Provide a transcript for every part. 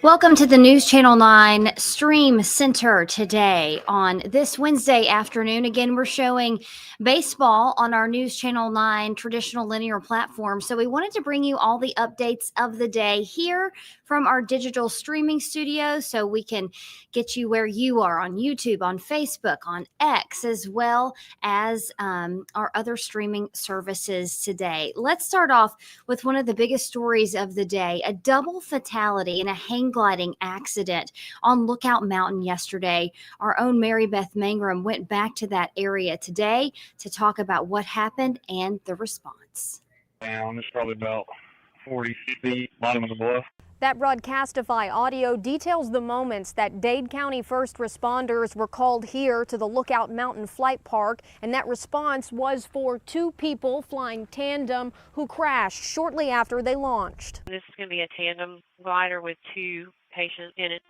Welcome to the News Channel 9 Stream Center today. On this Wednesday afternoon, again, we're showing baseball on our News Channel 9 traditional linear platform. So we wanted to bring you all the updates of the day here from our digital streaming studio so we can get you where you are on YouTube, on Facebook, on X, as well as our other streaming services today. Let's start off with one of the biggest stories of the day, a double fatality in a hang gliding accident on Lookout Mountain yesterday. Our own Mary Beth Mangrum went back to that area today to talk about what happened and the response. Down, it's probably about 40 feet, bottom of the bluff. That Broadcastify audio details the moments that Dade County first responders were called here to the Lookout Mountain Flight Park, and that response was for two people flying tandem who crashed shortly after they launched. This is going to be a tandem glider with two patients in it.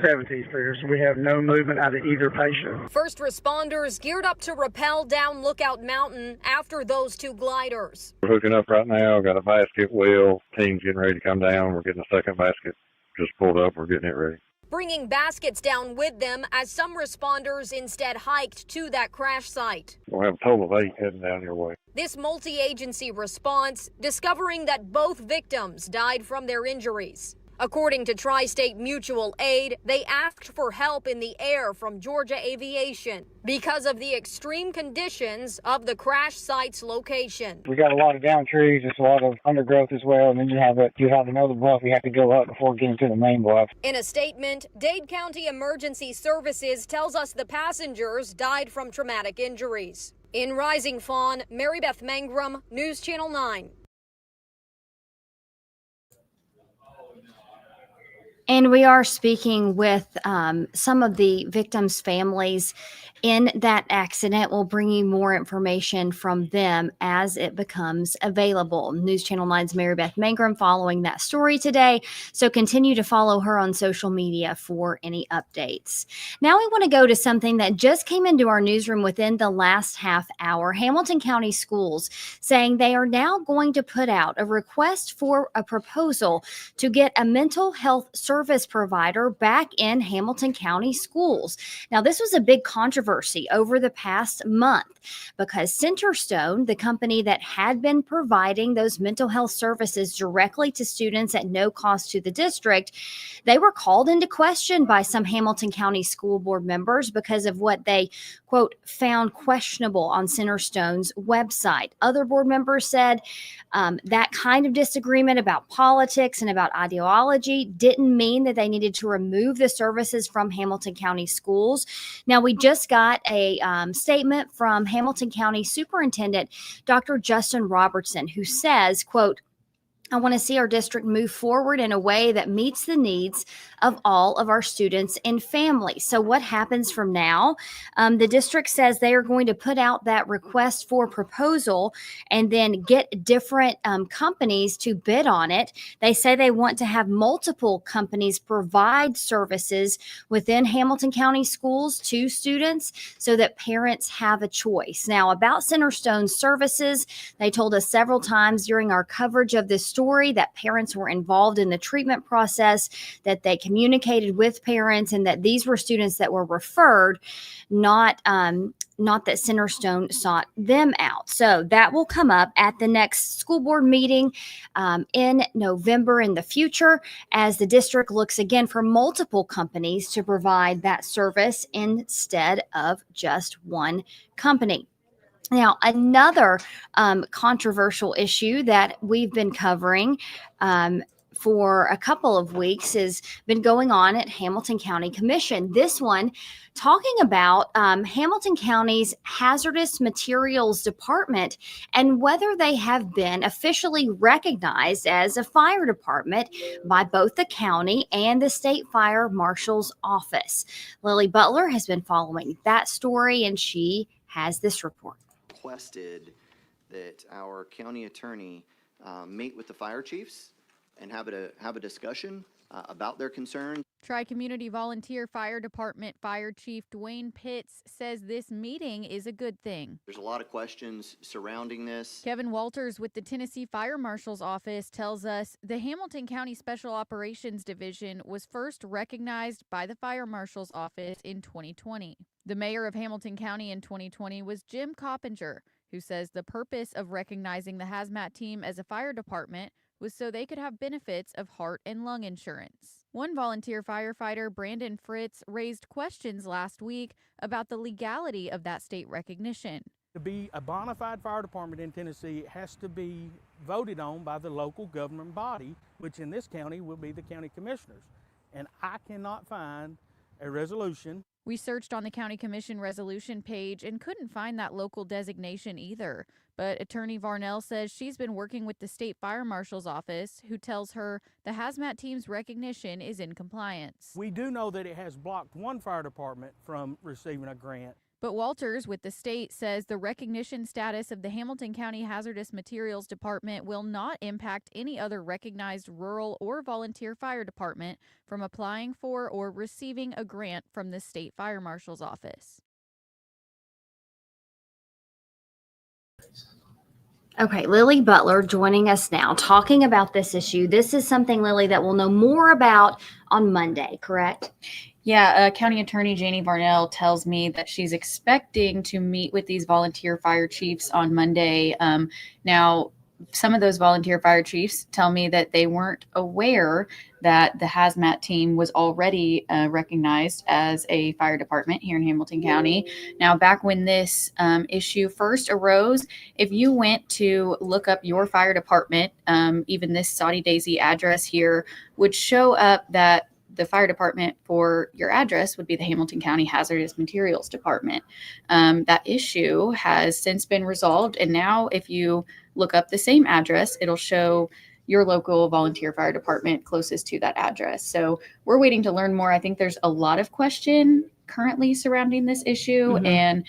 Gravity figures. We have no movement out of either patient. First responders geared up to rappel down Lookout Mountain after those two gliders. We're hooking up right now, got a basket wheel, team's getting ready to come down. We're getting a second basket just pulled up, we're getting it ready. Bringing baskets down with them as some responders instead hiked to that crash site. We'll have a total of 8 heading down your way. This multi-agency response discovering that both victims died from their injuries. According to Tri-State Mutual Aid, they asked for help in the air from Georgia Aviation because of the extreme conditions of the crash site's location. We got a lot of down trees, there's a lot of undergrowth as well, and then you have another bluff you have to go up before getting to the main bluff. In a statement, Dade County Emergency Services tells us the passengers died from traumatic injuries. In Rising Fawn, Mary Beth Mangrum, News Channel 9. And we are speaking with some of the victims' families in that accident. We'll bring you more information from them as it becomes available. News Channel 9's Mary Beth Mangrum following that story today. So continue to follow her on social media for any updates. Now we want to go to something that just came into our newsroom within the last half hour. Hamilton County Schools saying they are now going to put out a request for a proposal to get a mental health service provider back in Hamilton County schools. Now, this was a big controversy over the past month because Centerstone, the company that had been providing those mental health services directly to students at no cost to the district, they were called into question by some Hamilton County school board members because of what they, quote, found questionable on Centerstone's website. Other board members said that kind of disagreement about politics and about ideology didn't mean that they needed to remove the services from Hamilton County schools. Now, we just got a statement from Hamilton County Superintendent Dr. Justin Robertson, who says, quote, I want to see our district move forward in a way that meets the needs of all of our students and families. So what happens from now? The district says they are going to put out that request for proposal and then get different companies to bid on it. They say they want to have multiple companies provide services within Hamilton County schools to students so that parents have a choice. Now, about Centerstone's services, they told us several times during our coverage of this story that parents were involved in the treatment process, that they communicated with parents, and that these were students that were referred, not that Centerstone sought them out. So that will come up at the next school board meeting in November in the future as the district looks again for multiple companies to provide that service instead of just one company. Now, another controversial issue that we've been covering for a couple of weeks has been going on at Hamilton County Commission. This one talking about Hamilton County's hazardous materials department and whether they have been officially recognized as a fire department by both the county and the state fire marshal's office. Lily Butler has been following that story, and she has this report. Requested that our county attorney meet with the fire chiefs and have a discussion about their concerns. Tri-Community Volunteer Fire Department Fire Chief Dwayne Pitts says this meeting is a good thing. There's a lot of questions surrounding this. Kevin Walters with the Tennessee Fire Marshal's Office tells us the Hamilton County Special Operations Division was first recognized by the Fire Marshal's Office in 2020. The mayor of Hamilton County in 2020 was Jim Coppinger, who says the purpose of recognizing the hazmat team as a fire department was so they could have benefits of heart and lung insurance. One volunteer firefighter, Brandon Fritz, raised questions last week about the legality of that state recognition. To be a bona fide fire department in Tennessee, it has to be voted on by the local government body, which in this county will be the county commissioners. And I cannot find a resolution. We searched on the county commission resolution page and couldn't find that local designation either. But Attorney Varnell says she's been working with the state fire marshal's office, who tells her the hazmat team's recognition is in compliance. We do know that it has blocked one fire department from receiving a grant. But Walters with the state says the recognition status of the Hamilton County Hazardous Materials Department will not impact any other recognized rural or volunteer fire department from applying for or receiving a grant from the state fire marshal's office. Okay, Lily Butler joining us now, talking about this issue. This is something, Lily, that we'll know more about on Monday, correct? Yeah, County Attorney Janie Varnell tells me that she's expecting to meet with these volunteer fire chiefs on Monday. Now, some of those volunteer fire chiefs tell me that they weren't aware that the hazmat team was already recognized as a fire department here in Hamilton County. Now, back when this issue first arose, if you went to look up your fire department, even this Saudi Daisy address here would show up that the fire department for your address would be the Hamilton County Hazardous Materials Department. That issue has since been resolved, and now if you look up the same address, it'll show your local volunteer fire department closest to that address. So we're waiting to learn more. I think there's a lot of question currently surrounding this issue, and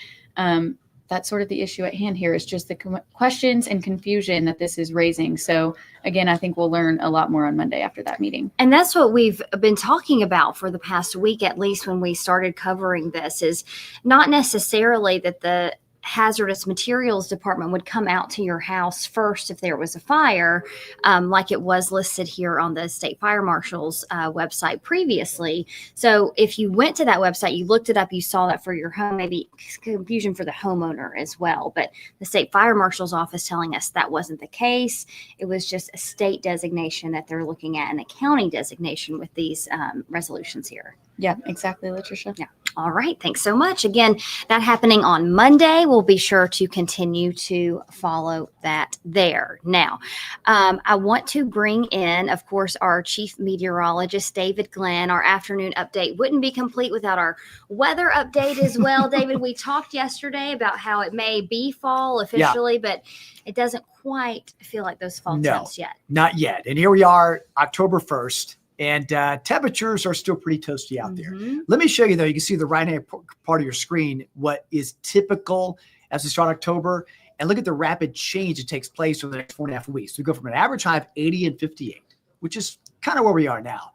that's sort of the issue at hand here is just the questions and confusion that this is raising. So again, I think we'll learn a lot more on Monday after that meeting. And that's what we've been talking about for the past week, at least when we started covering this, is not necessarily that the hazardous materials department would come out to your house first if there was a fire, like it was listed here on the state fire marshal's website previously. So if you went to that website, you looked it up, you saw that for your home, maybe confusion for the homeowner as well. But the state fire marshal's office telling us that wasn't the case. It was just a state designation that they're looking at and a county designation with these resolutions here. Yeah, exactly, Latricia. Yeah. All right. Thanks so much. Again, that happening on Monday. We'll be sure to continue to follow that there. Now, I want to bring in, of course, our chief meteorologist, David Glenn. Our afternoon update wouldn't be complete without our weather update as well. David, we talked yesterday about how it may be fall officially, but it doesn't quite feel like those fall temps yet. Not yet. And here we are, October 1st. And temperatures are still pretty toasty out there. Let me show you, though. You can see the right-hand part of your screen, what is typical as we start October. And look at the rapid change that takes place over the next 4.5 weeks. We go from an average high of 80 and 58, which is kind of where we are now,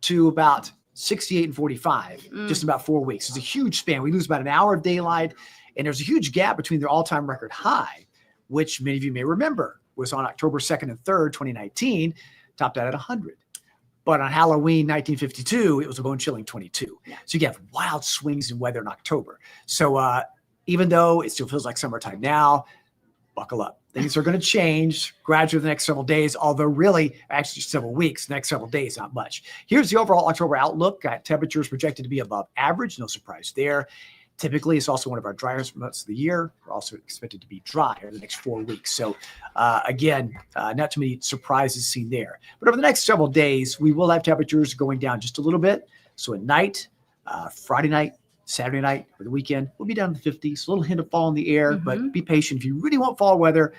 to about 68 and 45, just in about 4 weeks. It's a huge span. We lose about an hour of daylight. And there's a huge gap between their all-time record high, which many of you may remember was on October 2nd and 3rd, 2019, topped out at 100. But on Halloween 1952, it was a bone-chilling 22. Yeah. So you have wild swings in weather in October. So even though it still feels like summertime now, buckle up. Things are going to change gradually the next several days, although really, actually several weeks, the next several days, not much. Here's the overall October outlook. Temperatures projected to be above average. No surprise there. Typically, it's also one of our driest months of the year. We're also expected to be dry over the next 4 weeks. So, again, not too many surprises seen there. But over the next several days, we will have temperatures going down just a little bit. So at night, Friday night, Saturday night, or the weekend, we'll be down in the 50s. A little hint of fall in the air, but be patient. If you really want fall weather,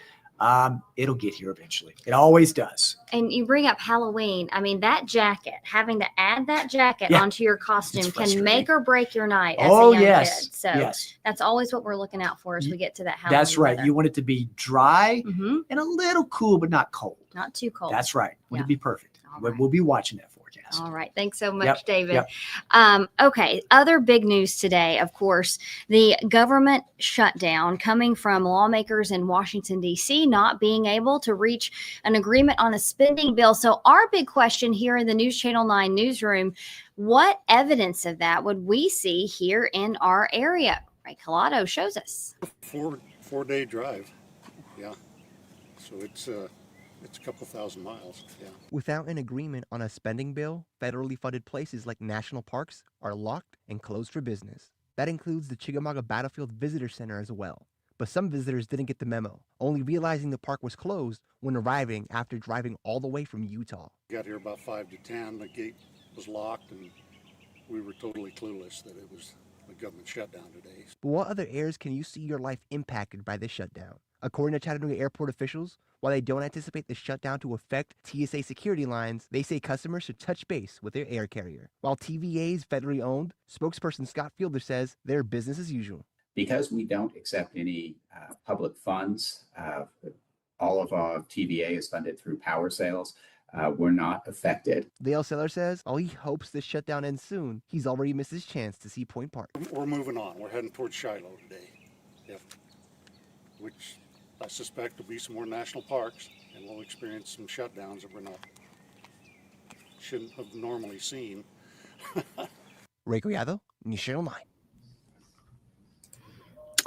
it'll get here eventually. It always does. And you bring up Halloween. I mean, that jacket, having to add that jacket onto your costume can make or break your night as a young kid. So that's always what we're looking out for as we get to that Halloween That's right. weather. You want it to be dry and a little cool, but not cold. Not too cold. That's right. Want it to be perfect. We'll be watching that forecast. All right. Thanks so much, Yep, David. yep. Okay. Other big news today, of course, the government shutdown coming from lawmakers in Washington, D.C., not being able to reach an agreement on a spending bill. So our big question here in the News Channel 9 newsroom, what evidence of that would we see here in our area? Ray Collado shows us. Four-day drive. Yeah. So it's a couple thousand miles. Yeah. Without an agreement on a spending bill, federally funded places like national parks are locked and closed for business. That includes the Chickamauga Battlefield Visitor Center as well. But some visitors didn't get the memo, only realizing the park was closed when arriving after driving all the way from Utah. We got here about 5 to 10. The gate was locked, and we were totally clueless that it was the government shutdown today. But what other areas can you see your life impacted by this shutdown? According to Chattanooga airport officials, while they don't anticipate the shutdown to affect TSA security lines, they say customers should touch base with their air carrier. While TVA is federally owned, spokesperson Scott Fielder says they're business as usual. Because we don't accept any public funds, all of our TVA is funded through power sales. We're not affected. Dale Seller says, while he hopes this shutdown ends soon, he's already missed his chance to see Point Park. We're moving on. We're heading towards Shiloh today, which I suspect will be some more national parks, and we'll experience some shutdowns that shouldn't have normally seen. Ray Collado, News Channel 9.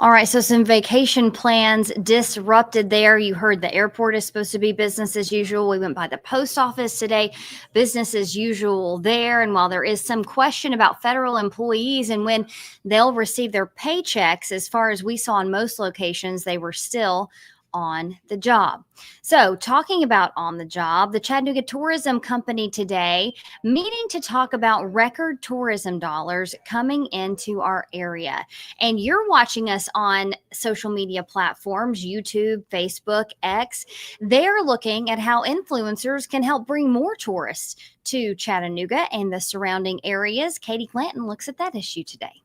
All right, so some vacation plans disrupted there. You heard the airport is supposed to be business as usual. We went by the post office today, business as usual there. And while there is some question about federal employees and when they'll receive their paychecks, as far as we saw in most locations, they were still on the job. So talking about on the job, the Chattanooga Tourism Company today meeting to talk about record tourism dollars coming into our area. And you're watching us on social media platforms, YouTube, Facebook, X. They're looking at how influencers can help bring more tourists to Chattanooga and the surrounding areas. Katie Clanton looks at that issue today.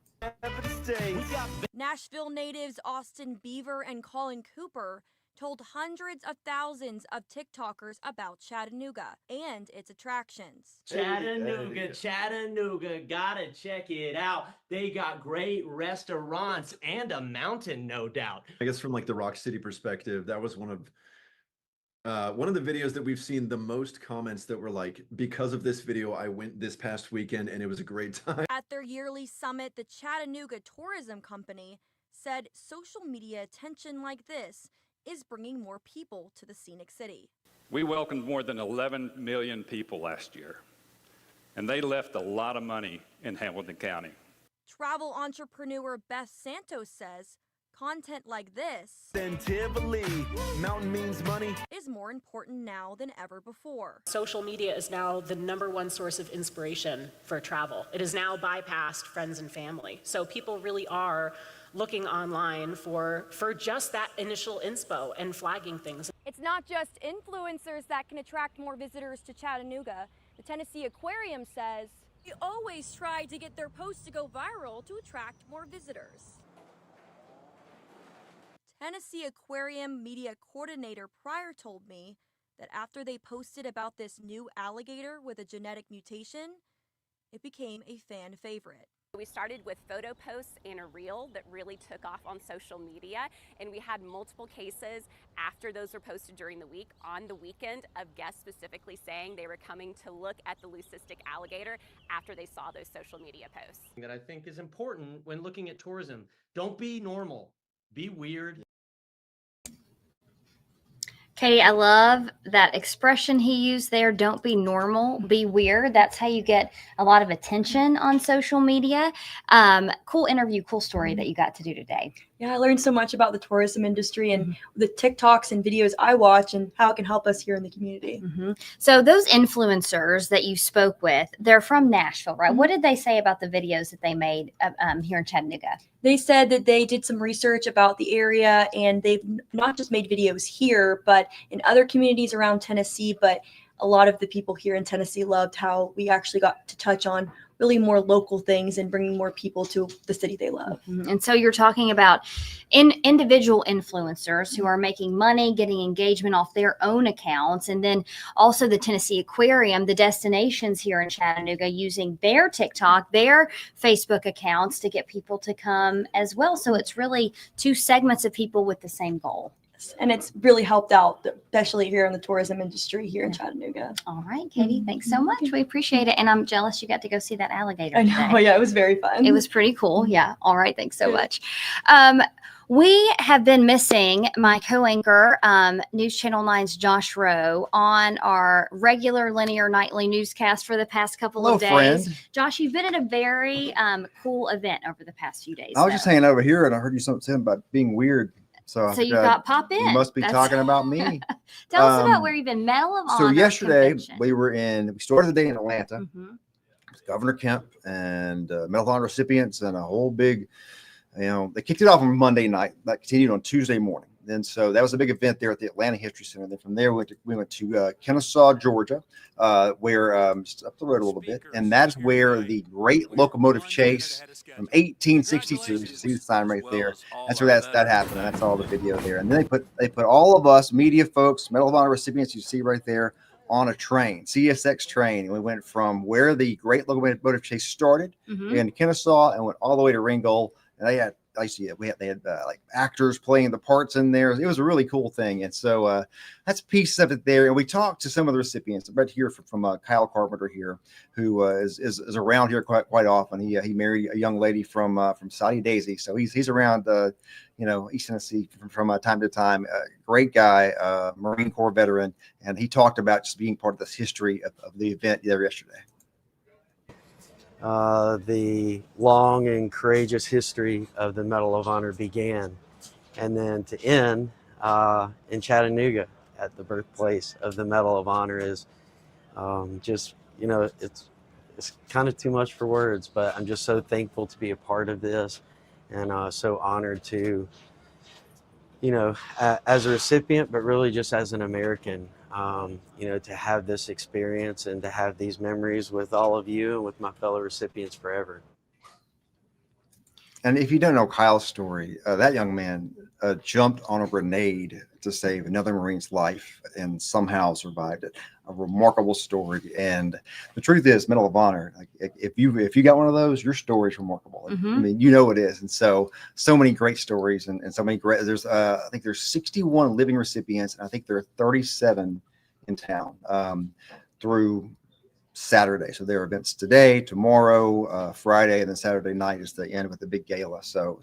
Nashville natives Austin Beaver and Colin Cooper told hundreds of thousands of TikTokers about Chattanooga and its attractions. Chattanooga, gotta check it out. They got great restaurants and a mountain, no doubt. I guess from like the Rock City perspective, that was one of the videos that we've seen the most comments that were like, because of this video, I went this past weekend and it was a great time. At their yearly summit, the Chattanooga Tourism Company said social media attention like this is bringing more people to the scenic city. We welcomed more than 11 million people last year, and they left a lot of money in Hamilton County. Travel entrepreneur Beth Santos says content like this mountain means money is more important now than ever before. Social media is now the #1 source of inspiration for travel. It has now bypassed friends and family. So people really are looking online for just that initial inspo and flagging things. It's not just influencers that can attract more visitors to Chattanooga. The Tennessee Aquarium says they always try to get their posts to go viral to attract more visitors. Tennessee Aquarium media coordinator Pryor told me that after they posted about this new alligator with a genetic mutation, it became a fan favorite. We started with photo posts and a reel that really took off on social media, and we had multiple cases after those were posted during the week, on the weekend, of guests specifically saying they were coming to look at the leucistic alligator after they saw those social media posts. that I think is important when looking at tourism. Don't be normal, be weird. Katie, I love that expression he used there. Don't be normal, be weird. That's how you get a lot of attention on social media. Cool interview, cool story that you got to do today. Yeah, I learned so much about the tourism industry and the TikToks and videos I watch and how it can help us here in the community. So those influencers that you spoke with, they're from Nashville, right? What did they say about the videos that they made here in Chattanooga? They said that they did some research about the area and they've not just made videos here, but in other communities around Tennessee. But a lot of the people here in Tennessee loved how we actually got to touch on really more local things and bringing more people to the city they love. And so you're talking about individual influencers who are making money, getting engagement off their own accounts, and then also the Tennessee Aquarium, the destinations here in Chattanooga, using their TikTok, their Facebook accounts to get people to come as well. So it's really two segments of people with the same goal. And it's really helped out, especially here in the tourism industry here in Chattanooga. All right, Katie, thanks so much. We appreciate it. And I'm jealous you got to go see that alligator I know. today. Yeah, it was very fun. It was pretty cool. Yeah. All right. Thanks so much. We have been missing my co-anchor, News Channel 9's Josh Rowe, on our regular linear nightly newscast for the past couple of days. Friend. Josh, you've been at a very cool event over the past few days. I was just hanging over here and I heard you something about being weird. So you got pop in. You must be talking about me. Tell us about where you've been. Medal of Honor. So yesterday convention. we started the day in Atlanta with Governor Kemp and Medal of Honor recipients and a whole big, they kicked it off on Monday night. That continued on Tuesday morning. And so that was a big event there at the Atlanta History Center. Then from there, we went to Kennesaw, Georgia, where just up the road a little bit. And that's where the great locomotive chase from 1862, you see the sign right there. That's where that happened. And that's all the video there. And then they put all of us media folks, Medal of Honor recipients, you see right there, on a train, CSX train. And we went from where the great locomotive chase started in Kennesaw and went all the way to Ringgold. And they had like actors playing the parts in there. It was a really cool thing. And so that's pieces of it there. And we talked to some of the recipients. I read here from Kyle Carpenter here, who is around here quite often. He married a young lady from Saudi Daisy. So he's around, East Tennessee from time to time. Great guy, Marine Corps veteran. And he talked about just being part of this history of the event there yesterday. The long and courageous history of the Medal of Honor began, and then to end in Chattanooga at the birthplace of the Medal of Honor is it's kind of too much for words, but I'm just so thankful to be a part of this and so honored to, as a recipient, but really just as an American, to have this experience and to have these memories with all of you and with my fellow recipients forever. And if you don't know Kyle's story, that young man jumped on a grenade to save another Marine's life and somehow survived it. A remarkable story. And the truth is, Medal of Honor, like if you got one of those, your story is remarkable. I mean, it is. And so many great stories and so many great. There's I think there's 61 living recipients, and I think there are 37 in town through Saturday. So there are events today, tomorrow, Friday, and then Saturday night is the end with the big gala. So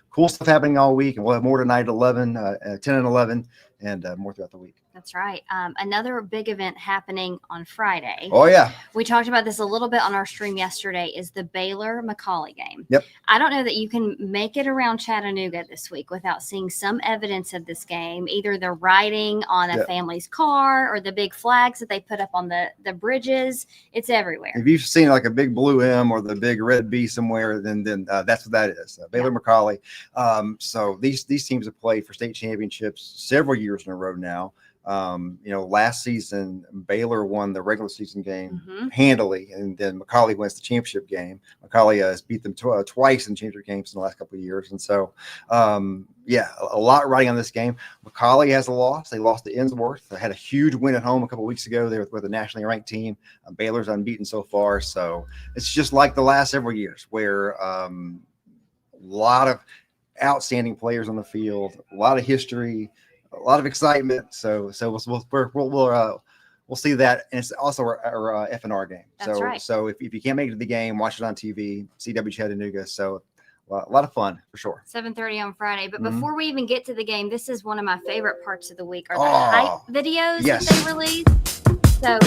cool stuff happening all week, and we'll have more tonight at 11, 10 and 11, and more throughout the week. That's right. Another big event happening on Friday. Oh, yeah. We talked about this a little bit on our stream yesterday, is the Baylor-McCallie game. Yep. I don't know that you can make it around Chattanooga this week without seeing some evidence of this game, either the writing on a family's car or the big flags that they put up on the bridges. It's everywhere. If you've seen like a big blue M or the big red B somewhere, then that's what that is. Baylor-McCallie. So these teams have played for state championships several years in a row now. Last season, Baylor won the regular season game handily, and then McCallie wins the championship game. McCallie has beat them twice in championship games in the last couple of years. And so, a lot riding on this game. McCallie has a loss. They lost to Innsworth. They had a huge win at home a couple of weeks ago. They were with a nationally ranked team. Baylor's unbeaten so far. So it's just like the last several years where a lot of outstanding players on the field, a lot of history, a lot of excitement. So we'll see that. And it's also our F&R game. That's right. So if you can't make it to the game, watch it on TV, CW Chattanooga. So a lot of fun for sure. 7:30 on Friday. But before we even get to the game, this is one of my favorite parts of the week are the hype videos that they release. So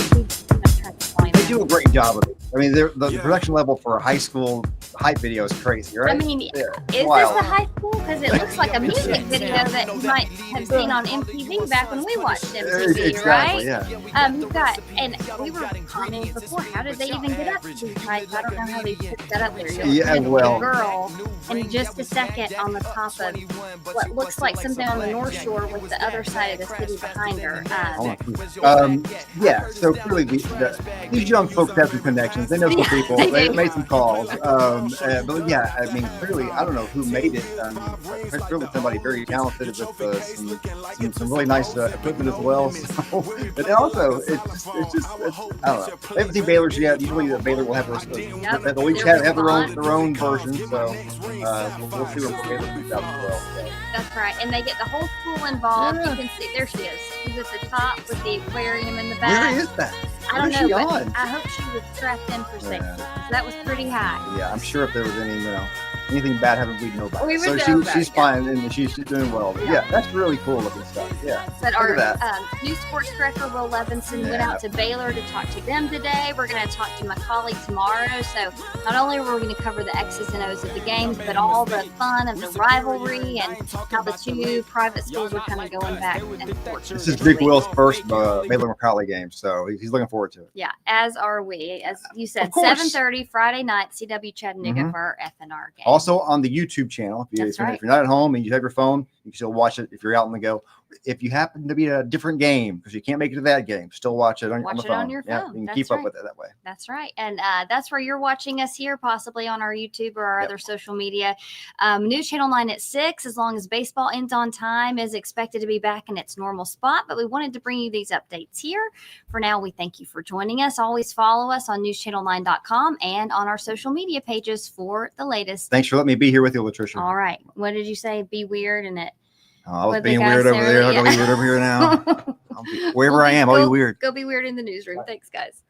try to find They them. do a great job of it. I mean, the production level for a high school hype video is crazy, right? I mean, Yeah, is this wild. the high school? Because it looks like a music video that you might have seen on MTV back when we watched MTV, Exactly, right? yeah. You've got, and we were commenting before, how did they even get up to these heights? I don't know how they put that up there. You'll Yeah, see the well- girl in just a second on the top of what looks like something on the North Shore with the other side of the city behind her. Yeah, so clearly these young folks have some connections. They know some people. They made some calls. But yeah, I mean, clearly, I don't know who made it. Clearly somebody very talented with some really nice equipment as well. So, but also, it's I don't know. They haven't seen Baylor's yet. Usually, Baylor will have they'll each have their own version. So we'll see what Baylor comes out as well. So. That's right, and they get the whole school involved. You can see, there she is. She's at the top with the aquarium in the back. Where is that? I don't Where's know, she but on? I hope she was strapped in for safety. 'Cause that was pretty high. Yeah, I'm sure if there was anything bad happened, we'd know about We it. would So know about she's it, fine and she's doing well. But yeah, that's really cool looking stuff. Yeah. But Look our at that. new sports director, Will Levinson, went Yeah. out to Baylor to talk to them today. We're going to talk to my colleague tomorrow. So not only are we going to cover the X's and O's of the games, but all the fun of the rivalry and how the two private schools are kind of going back and forth. This is Big Will's first Baylor McCallie game, so he's looking forward to it. Yeah, as are we. As you said, Of course. 7:30 Friday night, CW Chattanooga Mhm. for our FNR game. Also on the YouTube channel, if That's right. you're not at home and you have your phone, you can still watch it if you're out on the go. If you happen to be at a different game because you can't make it to that game, still watch it on Watch the it phone. on your Yeah, phone. you can That's keep right. up with it that way. That's right. And that's where you're watching us here, possibly on our YouTube or our other social media. News Channel 9 at 6, as long as baseball ends on time, is expected to be back in its normal spot. But we wanted to bring you these updates here. For now, we thank you for joining us. Always follow us on newschannel9.com and on our social media pages for the latest. Thanks for letting me be here with you, Latricia. All right. What did you say? Be weird and it. I was What the being guy weird over said there. earlier. I'll be weird over here now. Wherever I am, I'll be weird. Go be weird in the newsroom. Thanks, guys.